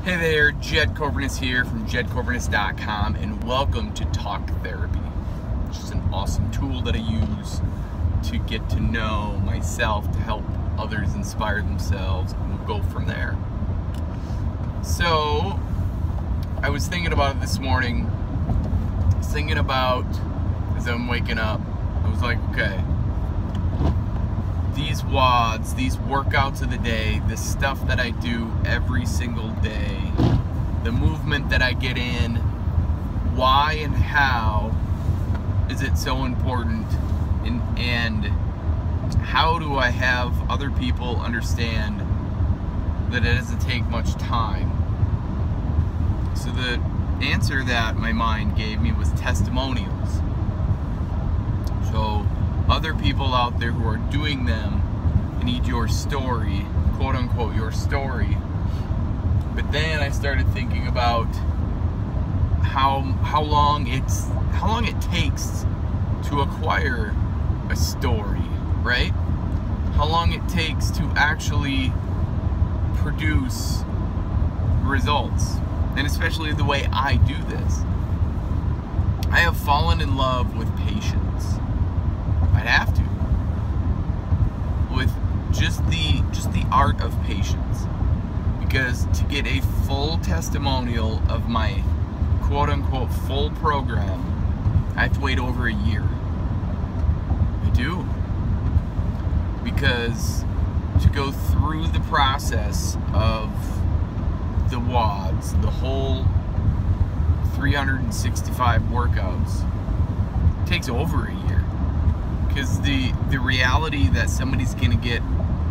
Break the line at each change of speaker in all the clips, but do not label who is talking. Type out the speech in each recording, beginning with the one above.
Hey there, Jed Corbernus here from jedcorbernus.com, and welcome to Talk Therapy. It's just an awesome tool that I use to get to know myself, to help others inspire themselves, and we'll go from there. So, I was thinking about it this morning, as I'm waking up, I was like, okay, these WODs, these workouts of the day, the stuff that I do every single day, the movement that I get in, why and how is it so important, and how do I have other people understand that it doesn't take much time? So the answer that my mind gave me was testimonials. So other people out there who are doing them need your story, quote unquote, your story. But then I started thinking about how long it takes to acquire a story, right? How long it takes to actually produce results, and especially the way I do this. I have fallen in love with patience. I'd have to, with just the art of patience, because to get a full testimonial of my quote unquote full program, I have to wait over a year. I do, because to go through the process of the WODs, the whole 365 workouts, takes over a year. Because the reality that somebody's gonna get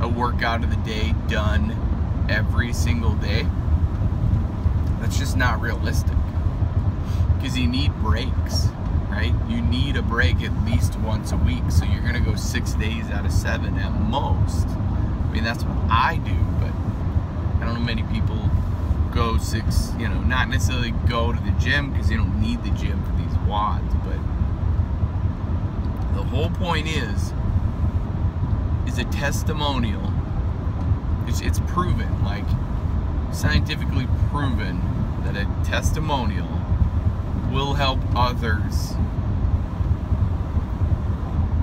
a workout of the day done every single day, that's just not realistic. Because you need breaks, right? You need a break at least once a week. So you're gonna go 6 days out of 7 at most. I mean, that's what I do, but I don't know many people go not necessarily go to the gym, because you don't need the gym for these WODs, but the whole point is a testimonial. It's proven, like scientifically proven, that a testimonial will help others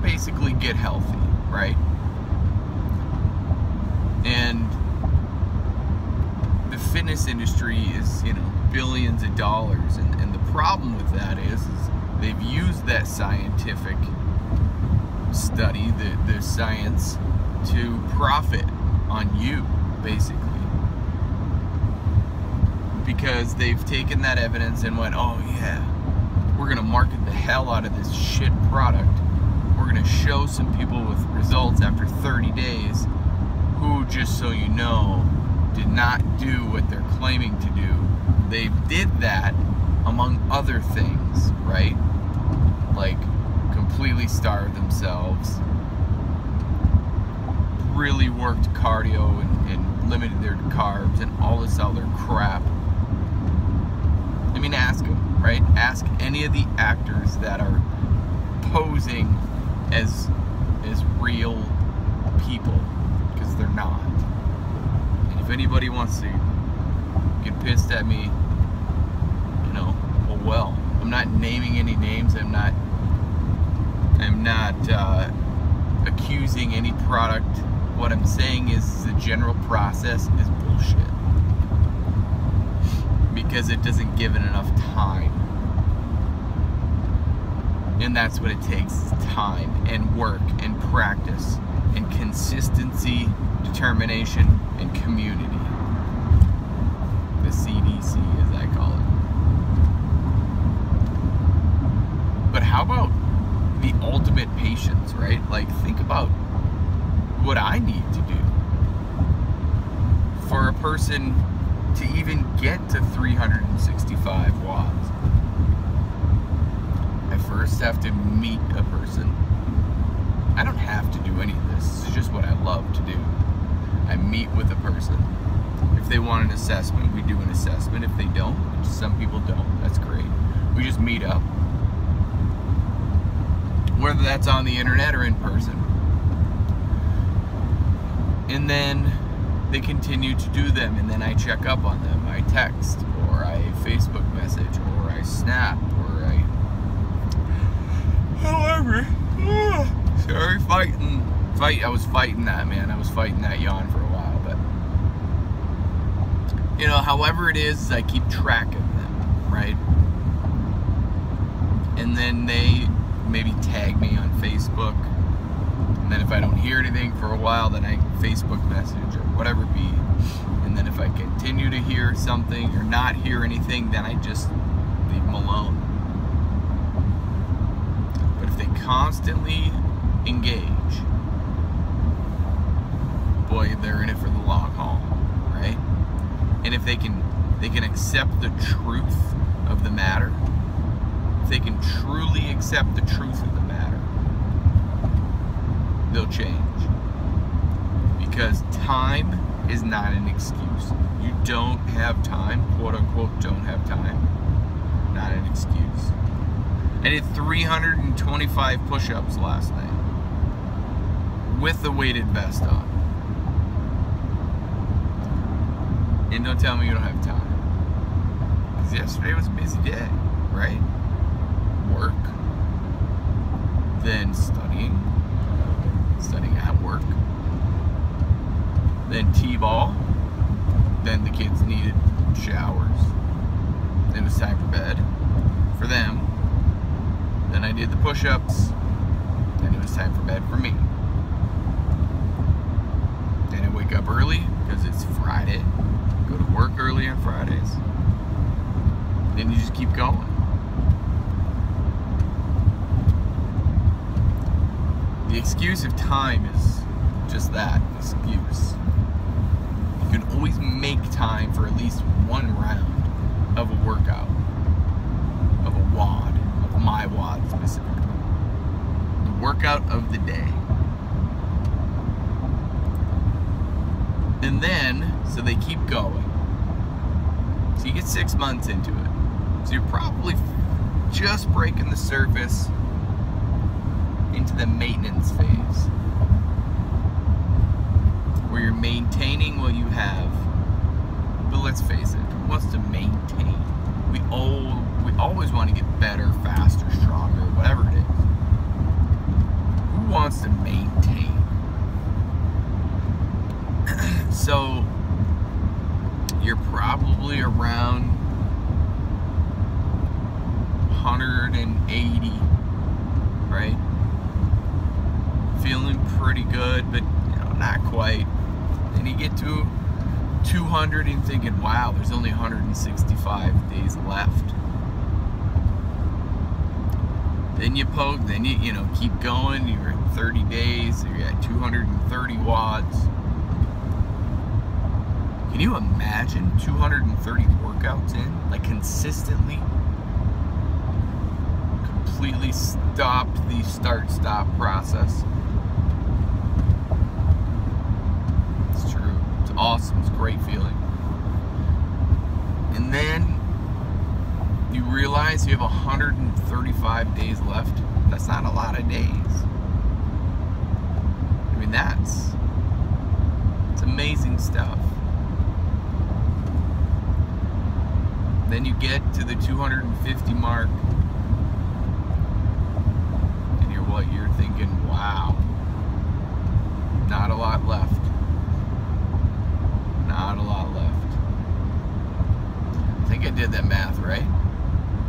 basically get healthy, right? And the fitness industry is, billions of dollars, and the problem with that is they've used that scientific study, the science, to profit on you, basically, because they've taken that evidence and went, oh yeah, we're gonna market the hell out of this shit product. We're gonna show some people with results after 30 days who, just so you know, did not do what they're claiming to do. They did that among other things, right? Like completely starved themselves, really worked cardio and limited their carbs and all this other crap. I mean, ask them, right? Ask any of the actors that are posing as real people, because they're not. And if anybody wants to get pissed at me, well, I'm not naming any names. I'm not accusing any product. What I'm saying is the general process is bullshit, because it doesn't give it enough time. And that's what it takes, is time and work and practice and consistency, determination, and community. The CDC, as I call it. But how about the ultimate patience, right? Like, think about what I need to do for a person to even get to 365 WODs. I first have to meet a person. I don't have to do any of this. This is just what I love to do. I meet with a person. If they want an assessment, we do an assessment. If they don't, which some people don't, that's great. We just meet up. Whether that's on the internet or in person. And then they continue to do them, and then I check up on them. I text, or I Facebook message, or I snap, or I... However, sorry, I was fighting that, man. I was fighting that yawn for a while, but... You know, however it is, I keep track of them, right? And then they maybe tag me on Facebook. And then if I don't hear anything for a while, then I Facebook message or whatever it be. And then if I continue to hear something or not hear anything, then I just leave them alone. But if they constantly engage, boy, they're in it for the long haul, right? And if they can accept the truth of the matter, if they can truly accept the truth of the matter, they'll change. Because time is not an excuse. You don't have time, quote unquote, don't have time. Not an excuse. I did 325 push-ups last night with the weighted vest on. And don't tell me you don't have time. Because yesterday was a busy day, right? Work, then studying at work, then t-ball, then the kids needed showers, then it was time for bed for them, then I did the push-ups, then it was time for bed for me. Then I wake up early because it's Friday, go to work early on Fridays, then you just keep going. The excuse of time is just that, an excuse. You can always make time for at least one round of a workout, of a WOD, of my WOD specifically. The workout of the day. And then, so they keep going. So you get 6 months into it. So you're probably just breaking the surface into the maintenance phase, where you're maintaining what you have. But let's face it, who wants to maintain? We always want to get better, faster, stronger, whatever it is. Who wants to maintain? So you're probably around 180, right? Feeling pretty good, but you know, not quite. Then you get to 200 and thinking, wow, there's only 165 days left. Then you poke, then you know, keep going. You're at 30 days, you're at 230 watts. Can you imagine 230 workouts in, like consistently? Completely stopped the start-stop process. It's true. It's awesome. It's a great feeling. And then you realize you have 135 days left. That's not a lot of days. I mean, it's amazing stuff. Then you get to the 250 mark. You're thinking, wow, not a lot left. Not a lot left. I think I did that math right.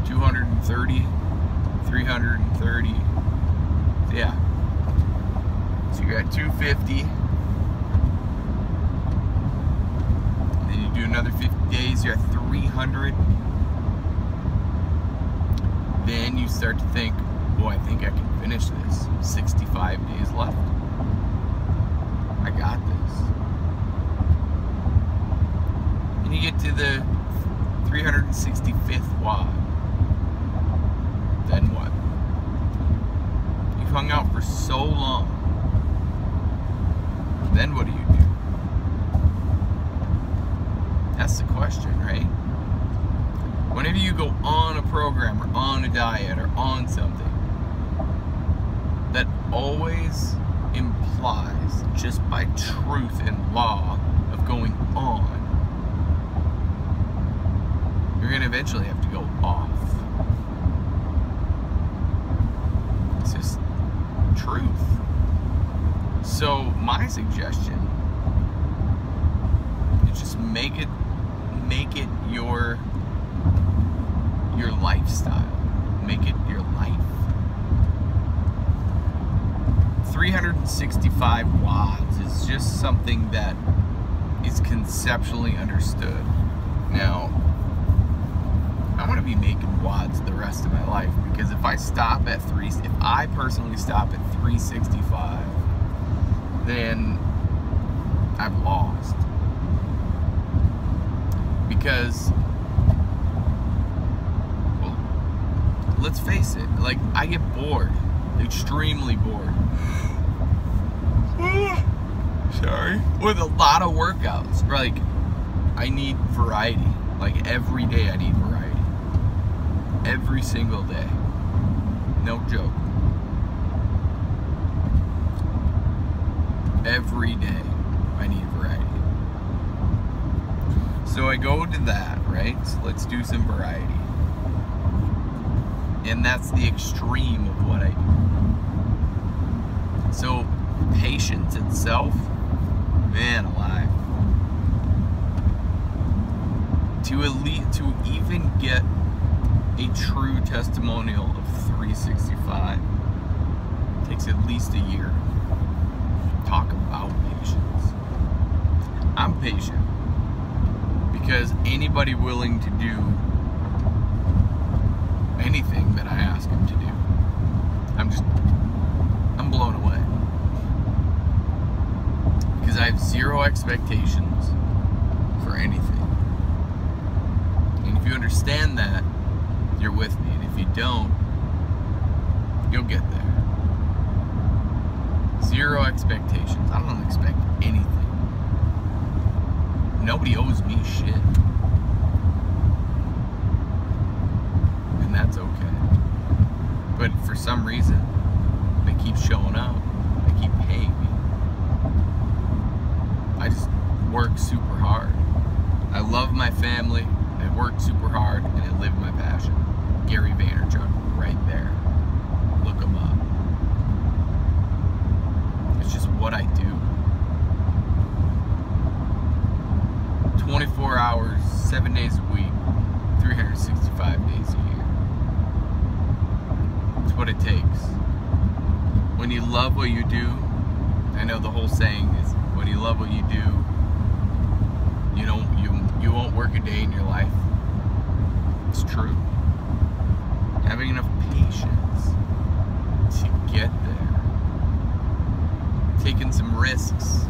230, 330. Yeah. So you're at 250. And then you do another 50 days, you're at 300. Then you start to think, boy, I think I can finish this. 65 days left. I got this. And you get to the 365th WOD. Then what? You've hung out for so long. Then what do you do? That's the question, right? Whenever you go on a program or on a diet or on something, that always implies, just by truth and law of going on, you're going to eventually have to go off. It's just truth. So my suggestion is just make it your lifestyle. Make it your life. 365 watts is just something that is conceptually understood. Now, I want to be making watts the rest of my life, because if I personally stop at 365, then I've lost. Because, well, let's face it, like, I get bored, extremely bored. Sorry. With a lot of workouts. Like, I need variety. Like, every day I need variety. Every single day. No joke. Every day I need variety. So I go to that, right? So let's do some variety. And that's the extreme of what I do. So patience itself, man alive. To even get a true testimonial of 365 takes at least a year. Talk about patience. I'm patient because anybody willing to do anything that I ask him to do, I'm blown away. Because I have zero expectations for anything. And if you understand that, you're with me. And if you don't, you'll get there. Zero expectations. I don't expect anything. Nobody owes me shit. And that's okay. But for some reason, they keep showing up. They keep paying me. I just work super hard. I love my family. I work super hard, and I live my passion. Gary Vaynerchuk, right there. Look him up. It's just what I do. 24 hours, 7 days a week, 365 days a year. It's what it takes. When you love what you do, I know the whole saying is, when you love what you do, you won't work a day in your life. It's true. Having enough patience to get there. Taking some risks.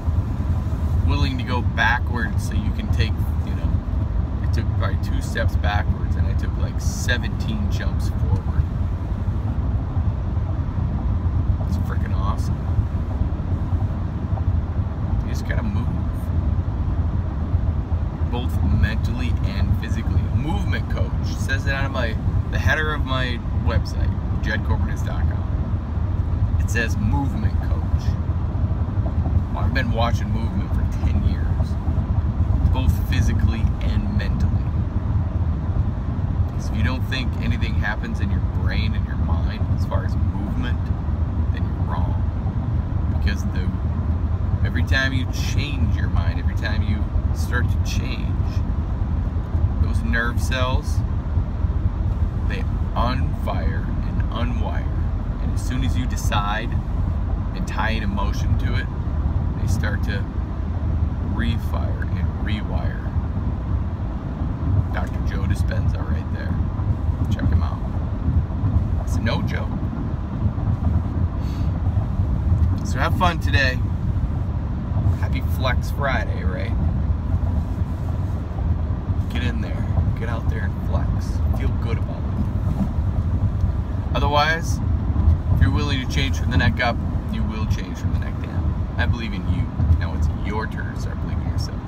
Willing to go backwards so you can take, I took probably 2 steps backwards and I took like 17 jumps forward. It's freaking awesome. You just gotta move. Both mentally and physically. A movement coach. Says it on the header of my website, jedcorbernis.com. It says movement coach. Well, I've been watching movement for 10 years. Both physically and mentally. Because if you don't think anything happens in your brain and your mind as far as movement, then you're wrong. Because every time you change your mind, every time you start to change, those nerve cells, they unfire and unwire. And as soon as you decide and tie an emotion to it, they start to refire and rewire. Dr. Joe Dispenza right there. Check him out. It's no joke. So have fun today. Happy Flex Friday, right? Get in there. Get out there and flex. Feel good about it. Otherwise, if you're willing to change from the neck up, you will change from the neck down. I believe in you. Now it's your turn to start believing in yourself.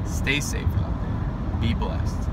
Stay safe out there. Be blessed.